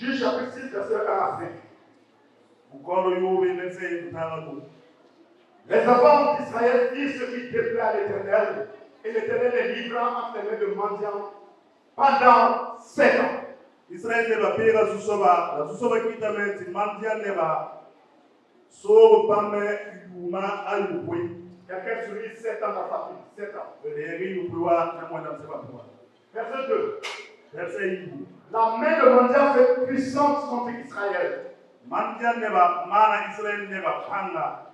Juge chapitre 6, verset 1 à 5. Les enfants d'Israël firent ce qui déplaît à l'Éternel, et l'Éternel les livra entre les mains de mendiants pendant 7 ans. Israël ne va pas la Zusoba qui t'a mis, mendiant ne va sauve pas mais Yuma à Yupui. Quelqu'un sur lui 7 ans dans sa vie, 7 ans. Verset 2. Verset 1. La main de mendiant fait puissance contre Israël.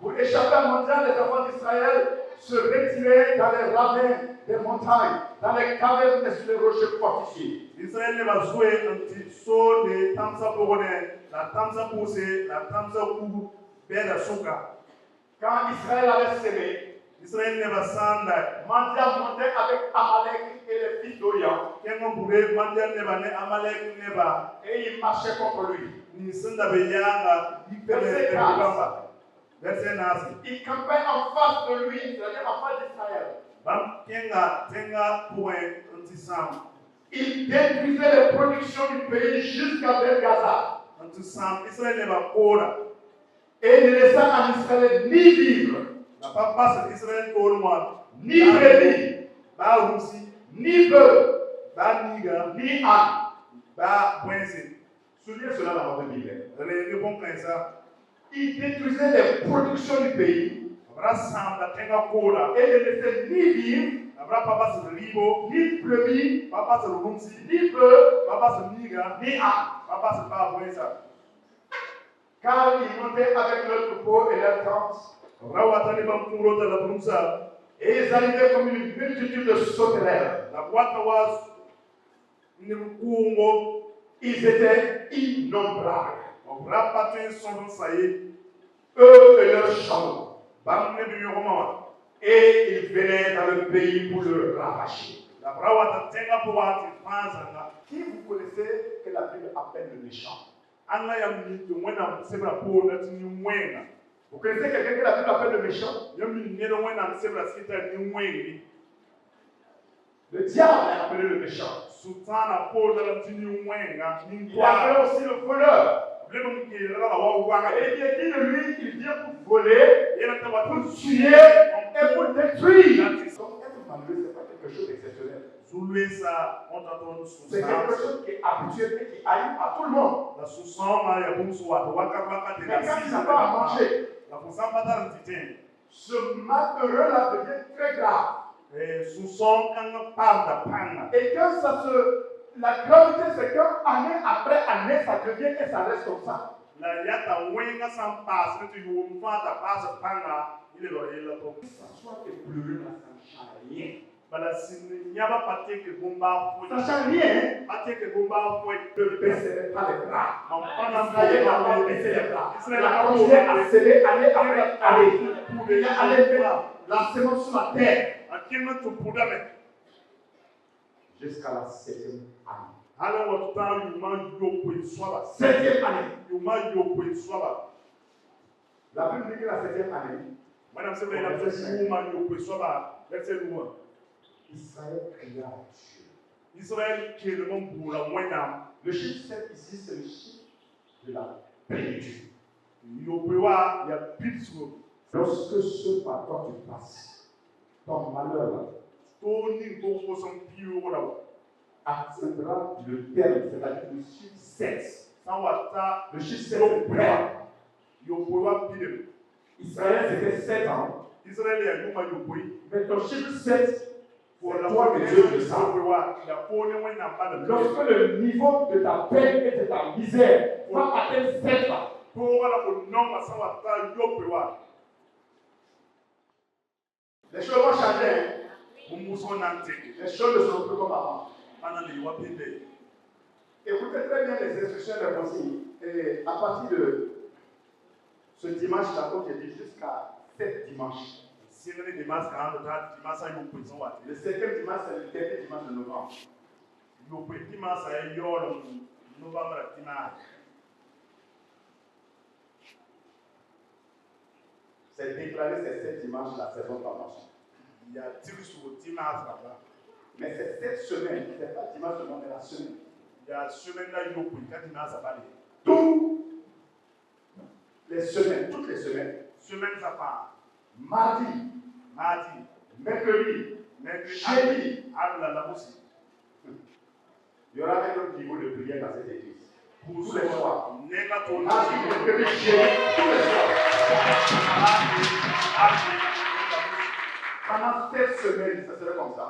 Pour échapper à mendiant, les enfants d'Israël se retiraient dans les ravins des montagnes, dans les cavernes et sur les rochers fortifiés. Israël ne va jouer un petit saut de Tamsa Pogone, la Tamsa Poussé, la Tamsa Kougou, Beda Souka. Quand Israël avait sémé, Israël ne va s'en aller. Mandia montait avec Amalek et les fils d'Orion. Et il marchait contre lui. Verset 4. Il campait en face de lui, c'est-à-dire en face d'Israël. Il détruisait les productions du pays jusqu'à vers Gaza. Et il ne laissa en Israël ni vivre, ni brebis, ni bœufs, ni ânes. Souvenez cela dans votre Bible. Il détruisait les productions du pays et ne laissait ni vivre, ni brebis, ni bœufs, ni ânes. Car ils montaient avec leurs troupeaux et leurs tentes. Et ils arrivaient comme une multitude de sauterelles. Ils étaient innombrables. Eux et leurs chameaux. Et ils venaient dans le pays pour le ravager. Qui vous connaissez que la Bible appelle le méchant? Vous connaissez quelqu'un que la Bible appelle le méchant? Le diable est appelé le méchant. Il est appelé aussi le voleur. Et il est dit de lui, il vient pour voler, pour tuer et pour détruire. Donc être malheureux, ce n'est pas quelque chose d'exceptionnel. C'est quelque chose qui est habituel et qui arrive à tout le monde. Mais quand il n'a pas à manger, ce malheureux-là devient très grave. Et quand ça se... La gravité, c'est qu'année après année, ça devient et ça reste comme ça. Que ça soit éploré, ça ne change rien. Ça ne change rien. Ne baisserait pas les bras. Israël n'a pas baissé les bras. Il a continué à s'aimer année après année. Il a allé la semence sur la terre. Jusqu'à la 7e année. 7e année. La Bible dit que la 7e année, Israël cria à Dieu. Le chiffre 7 ici, c'est le chiffre de la plénitude. Lorsque ce par quoi tu passes, ton malheur atteindra le terme, c'est-à-dire le chiffre 7. Le chiffre 7 est prêt. Israël, c'était 7 ans. Mais ton chiffre 7, c'est toi que Dieu le sait. Lorsque le niveau de ta peine et de ta misère va atteindre 7 ans, les choses vont changer. Les choses ne seront plus comme avant. Écoutez très bien les instructions des consignes. Et à partir de ce dimanche-là, comme j'ai dit, jusqu'à 7 dimanches. Le 7e dimanche, c'est le dernier dimanche de novembre. C'est déclaré ces 7 dimanches la saison commence. Mais c'est cette semaine, ce n'est pas dimanche seulement, mais la semaine. Il y a semaine là, il y a toutes les semaines, semaine ça part. mardi, mercredi, jeudi, il y aura même un niveau de prière dans cette église. Tous les soirs. Mardi, mercredi, jeudi, tous les soirs. Pendant cette semaine, ça serait comme ça.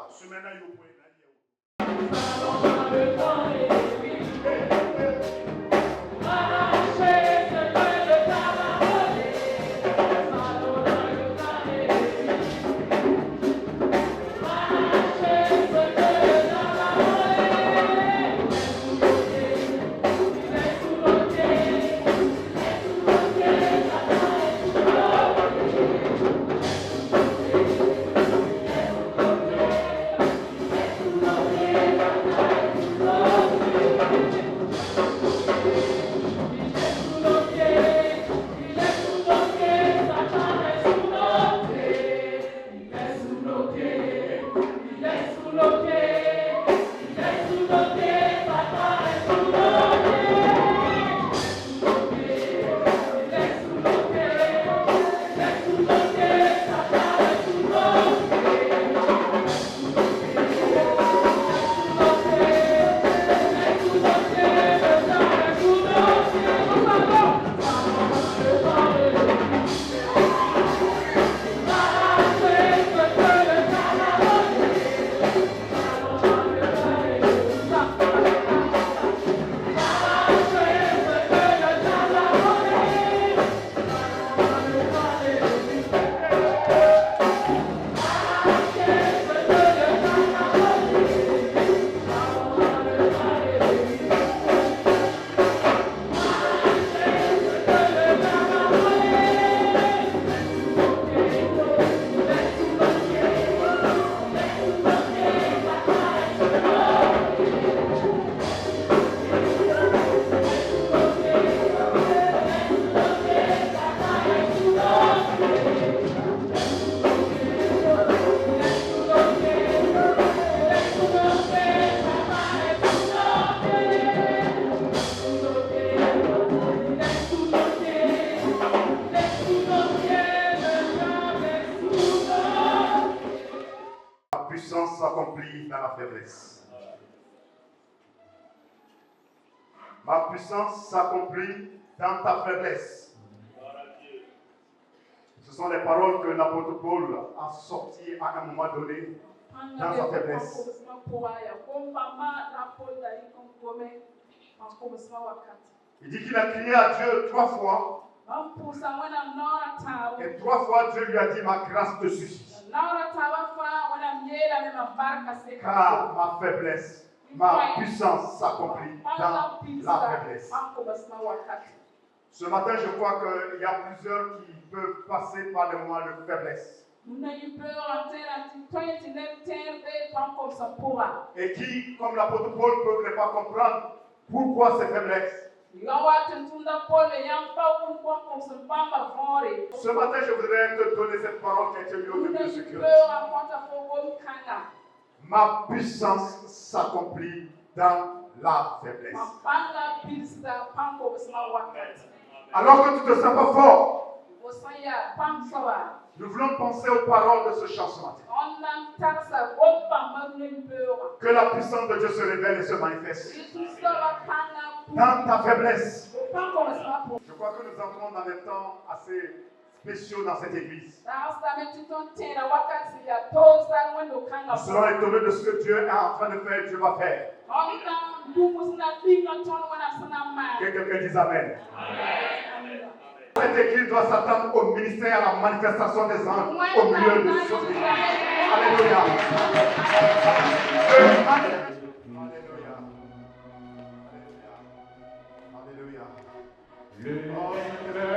S'accomplit dans la faiblesse. Ma puissance s'accomplit dans ta faiblesse. Ce sont les paroles que l'apôtre Paul a sorties à un moment donné dans sa faiblesse. Il dit qu'il a crié à Dieu 3 fois. Et 3 fois Dieu lui a dit ma grâce te suffit. Car ma faiblesse, ma puissance s'accomplit dans la faiblesse. Ce matin, je crois qu'il y a plusieurs qui peuvent passer par des moments de faiblesse. Et qui, comme l'apôtre Paul, peuvent ne pas comprendre pourquoi ces faiblesses. Ce matin, je voudrais te donner cette parole qui a été mise au début de ce culte. Ma puissance s'accomplit dans la faiblesse. Alors que tu ne te sens pas fort, nous voulons penser aux paroles de ce chant ce matin. Que la puissance de Dieu se révèle et se manifeste dans ta faiblesse. Je crois que nous entrons dans des temps assez spéciaux dans cette église. Nous serons étonnés de ce que Dieu est en train de faire, Dieu va faire. Que quelqu'un dise Amen. Cette église doit s'attendre au ministère, à la manifestation des anges au milieu de ce pays. Alléluia. Alléluia. Alléluia.